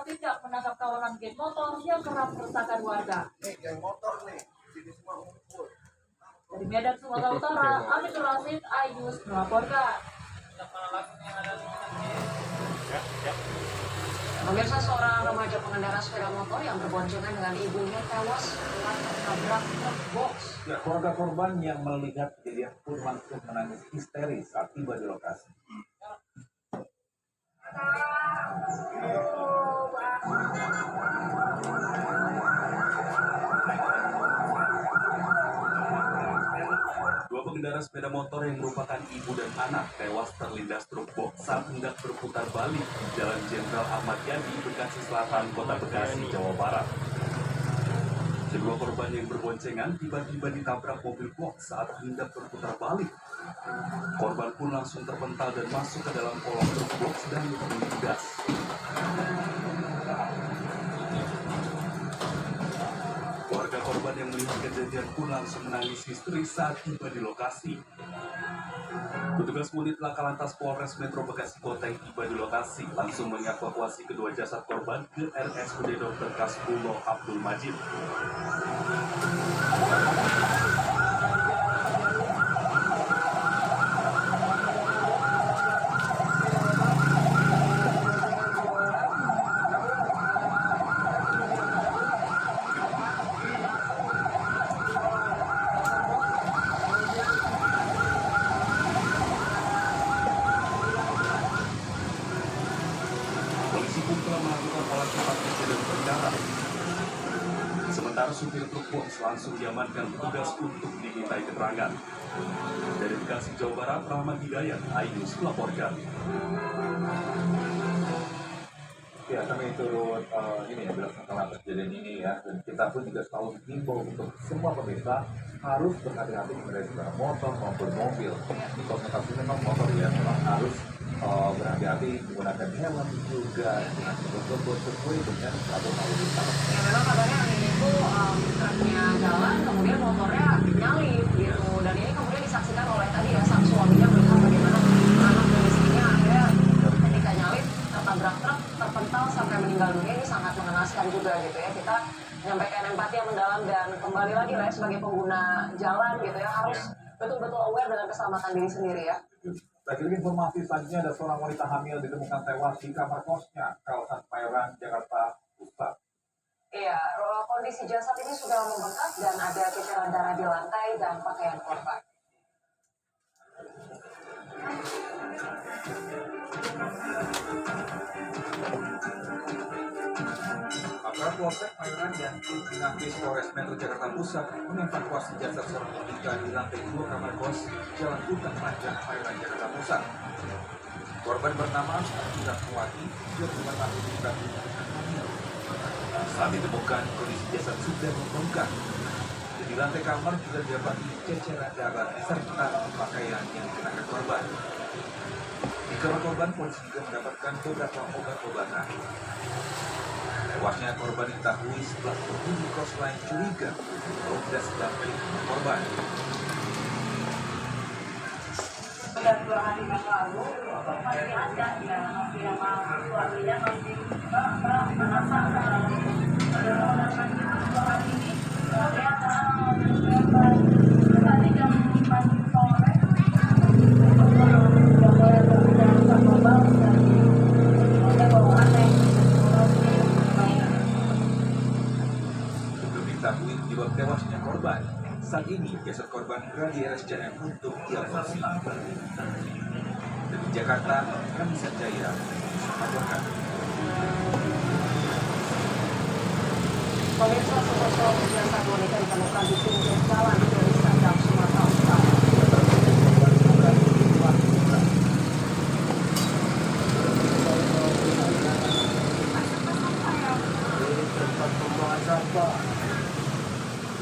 tindak menangkap kawanan geng motor yang kerap meresahkan warga. Geng motor nih, sini semua ngumpul. Dari Medan, Sumatera Utara, Aminur Rasid, Ayus melaporkan. Pemirsa, seorang remaja pengendara sepeda motor yang berboncengan dengan ibunya tewas setelah tertabrak truk box. Ya, keluarga korban yang melihat kejadian pun langsung menangis histeris saat tiba di lokasi. Dua pengendara sepeda motor yang merupakan ibu dan anak tewas terlindas truk box saat hendak berputar balik di Jalan Jenderal Ahmad Yani, Bekasi Selatan, Kota Bekasi, Jawa Barat. Kedua korban yang berboncengan tiba-tiba ditabrak mobil box saat hendak berputar balik. Korban pun langsung terpental dan masuk ke dalam kolong truk box dan terlindas. Warga korban yang melihat kejadian pun langsung menangis histeris saat tiba di lokasi. Petugas unit Laka Lantas Polres Metro Bekasi Kota yang tiba di lokasi langsung mengevakuasi kedua jasad korban ke RSUD Dr. Kasbullah Abdul Majid. Polisi pun telah melakukan olah tempat kejadian perkara. Sementara supir truk box langsung diamankan petugas untuk dimintai keterangan. Dari Bekasi, Jawa Barat, Rahmat Hidayat, Ayus melaporkan. Ya, kami turut berdasarkan kejadian ini ya, dan kita pun juga selalu menghimbau untuk semua pemirsa harus berhati-hati mengendarai sepeda motor maupun mobil. Ini kalau kasus memang motor ya, memang harus berhati-hati menggunakan helm juga dengan betul-betul sesuai dengan peraturan lalu lintas. Ya memang kabarnya hari itu truknya jalan, kemudian motornya nyalip gitu. Dan ini kemudian disaksikan oleh tadi ya sang suaminya melihat bagaimana anak dan istrinya akhirnya ketika nyalip tertabrak truk, terpental sampai meninggal dunia. Ini sangat mengenaskan juga gitu ya. Kita menyampaikan empati yang mendalam dan kembali lagi lah ya, sebagai pengguna jalan gitu ya harus betul-betul aware dengan keselamatan diri sendiri ya. Bagi informasi selanjutnya, ada seorang wanita hamil ditemukan tewas di kamar kosnya kawasan Kemayoran, Jakarta Pusat. Iya, kondisi jasad ini sudah membengkak dan ada ceceran darah di lantai dan pakaian korban. Aparat Polsek Kemayoran dan tim Inavis Polres Metro Jakarta Pusat mengevakuasi jasad seorang wanita di lantai 2 kamar kos Jalan Hutan Panjang Kemayoran, Jakarta Pusat. Korban bernama Ida Kuwati, 25 tahun diketahui hamil. Saat ditemukan, kondisi jasad sudah membengkak. Di lantai kamar juga didapati ceceran darah serta pakaian yang dikenakan korban. Di kamar korban, polisi juga mendapatkan beberapa obat-obatan. Tewasnya korban diketahui setelah penghuni kos lain curiga kalau tidak sedang milik korban. Sudah 2 hari yang lalu, masih ada ya, masih sama suaminya masih merasa ini. Tadi jam 4 sore, Belum diketahui penyebab tewasnya korban. Saat ini jasad korban berada di RSCM untuk diotopsi. Dari Jakarta, kami Sanjaya melaporkan. pemirsa sosok jasad wanita ditemukan di pinggir jalan dari Sandang, Sumatera Utara.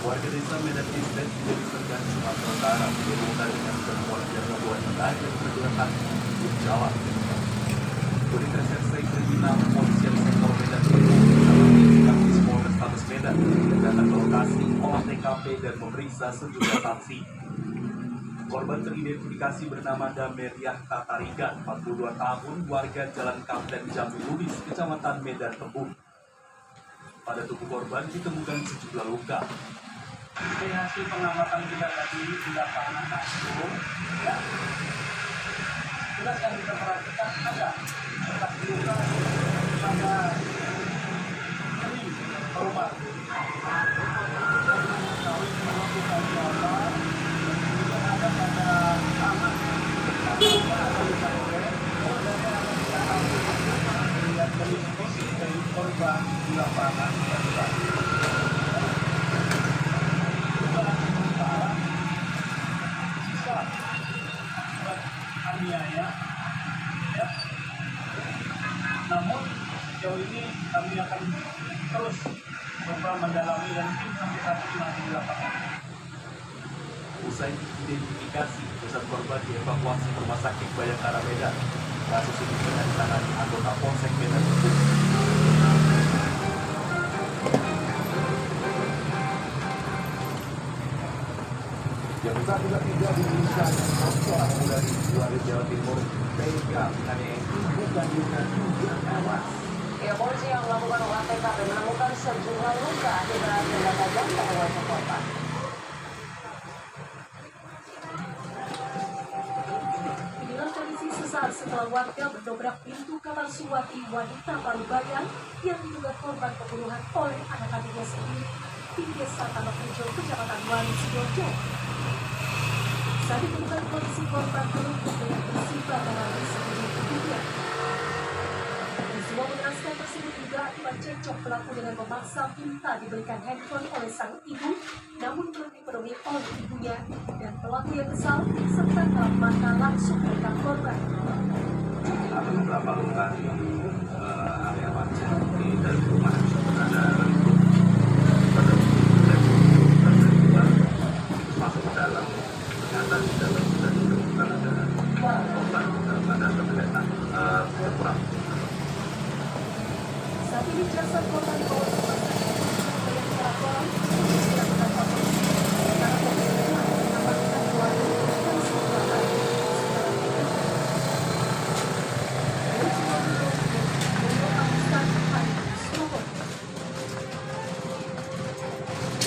Warga desa Medan Islet menjadi Sergan Sumatera Utara ditemukan dengan perempuan yang membuat yang bergerak di jalan. Unit Reserse Kriminal Kepolisian Sektor Medan Inafis Polrestabes Medan datang ke lokasi, olah TKP dan memeriksa sejumlah saksi. Korban teridentifikasi bernama Dameriah Tatarigan, 42 tahun, warga Jalan Kapten Jamil Lubis, Kecamatan Medan Tembung. Pada tubuh korban ditemukan sejumlah luka. Dari hasil pengamatan kita tadi di lapangan langsung, ya, jelas yang kita perhatikan ada bekas luka pada kering korban. Kami melakukan jalan, kemudian ada pada tangan, ada luka robek. Melihat dari posisi dari korban di lapangan, aniaya, ya. Namun sejauh ini kami akan terus coba mendalami dan tim sampai saat ini masih di lapangan. Usai identifikasi, jasad korban dievakuasi ke Rumah Sakit Bayangkara Medan. Kasus ini tengah ditangani anggota Polsek Medan Tembung. Yang besar juga tidak diinginkan seorang muda di Juara Jawa Timur tega menganiaya ibu kandungnya hingga tewas. Ya, polisi yang melakukan olah TKP menemukan sejumlah luka akibat benda tajam pada wajah korban. Inilah kondisi sesaat setelah warga mendobrak pintu kamar Suwati wanita Parubaya yang diduga korban pembunuhan oleh anak kandungnya sendiri di Desa Tambak Rejo, Kecamatan Wali, Sidoarjo. Saat ditemukan kondisi korban terlumpuh dengan bersifat mengalami sekujur tubuhnya. Peristiwa mengenaskan tersebut juga akibat cekcok pelaku dengan memaksa minta diberikan handphone oleh sang ibu, namun belum dipenuhi oleh ibunya, dan pelaku yang kesal serta dalam mata langsung merekam korban. Ada beberapa luka di area wajah dan rumah ada masuk ke dalam, ternyata di dalam sudah ditemukan ada korban pada tergeletak kurang. Saat ini jasad korban dibawa ke rumah sakit Bayangkara Kolam untuk dilakukan otopsi karena polisi telah mengamankan keluarga dan semua ahli secara medis. Dari Sidoarjo, Dono Agusta, Surabaya.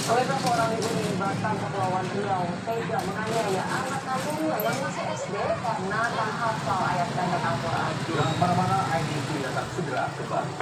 Pemirsa, seorang ibu di Batam, Kepulauan Riau tega menganiaya anak kandungnya yang masih SD karena tak hafal ayat dan Al-Quran. Jangan kemana-mana, IDQ datang segera kembali.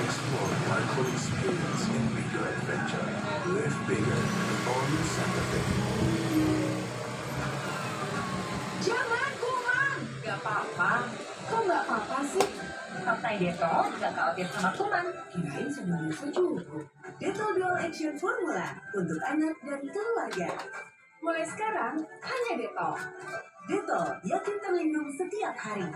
Explore hardcore experience in bigger adventure. Live bigger. All in Santa Fe. Jangan kuman, gak apa-apa. Kok gak apa-apa sih? Partai Detol gak khawatir sama kuman. Kirain semuanya sejuk. Detol Dual Action Formula untuk anak dan keluarga. Mulai sekarang, hanya Detol. Detol yakin terlindung setiap hari.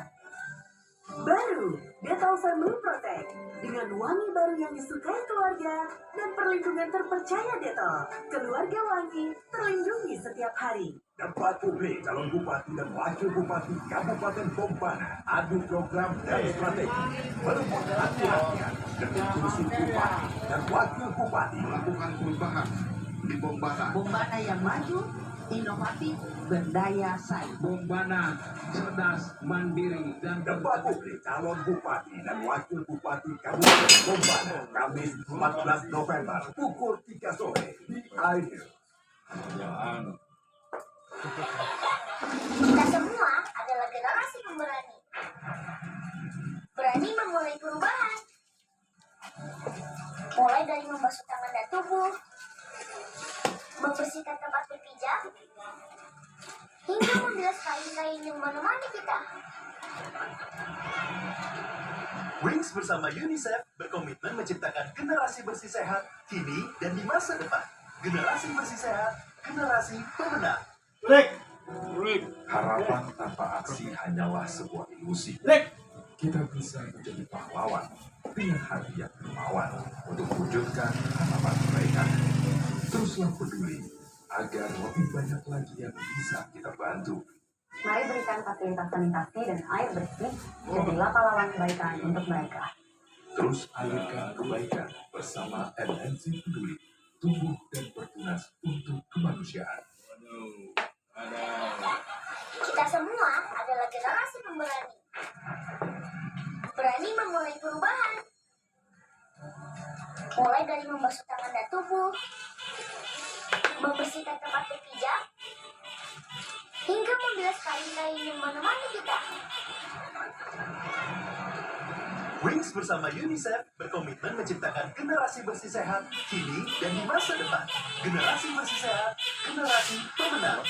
Baru, Detol Family Protect. Dengan wangi baru yang disukai keluarga dan perlindungan terpercaya Detol. Keluarga wangi, terlindungi setiap hari. Dapat publik calon bupati dan wakil bupati Kabupaten Bombana adu program dan strategi merebut hati rakyat dengan kursi bupati dan wakil bupati melakukan perubahan di Bombana. Bombana yang maju, inovatif, berdaya saing. Bombana, cerdas, mandiri, dan Debat publik calon bupati dan wakil bupati Kabupaten Bombana Kamis 14 November pukul 3 sore di Air. Kita semua adalah generasi pemberani. Berani memulai perubahan. Mulai dari membasuh tangan dan tubuh, membersihkan tempat berpijak, hingga membilas kain-kain yang menemani kita. Wings bersama UNICEF berkomitmen menciptakan generasi bersih sehat kini dan di masa depan. Generasi bersih sehat, generasi pemenang. Harapan tanpa aksi hanyalah sebuah ilusi. Kita bisa menjadi pahlawan dengan hati yang dermawan untuk wujudkan harapan kebaikan. Teruslah peduli agar lebih banyak lagi yang bisa kita bantu. Mari berikan fasilitas sanitasi dan air bersih, jadilah pahlawan kebaikan untuk mereka. Terus alirkan kebaikan bersama MNC Peduli, tumbuh dan bertunas untuk kemanusiaan. Kita semua adalah generasi pemberani. Berani memulai perubahan. Mulai dari membasuh tangan dan tubuh, membersihkan tempat berpijak, hingga membilas kain-kain yang menemani kita. Wings bersama UNICEF berkomitmen menciptakan generasi bersih sehat kini dan di masa depan. Generasi bersih sehat, generasi pemenang.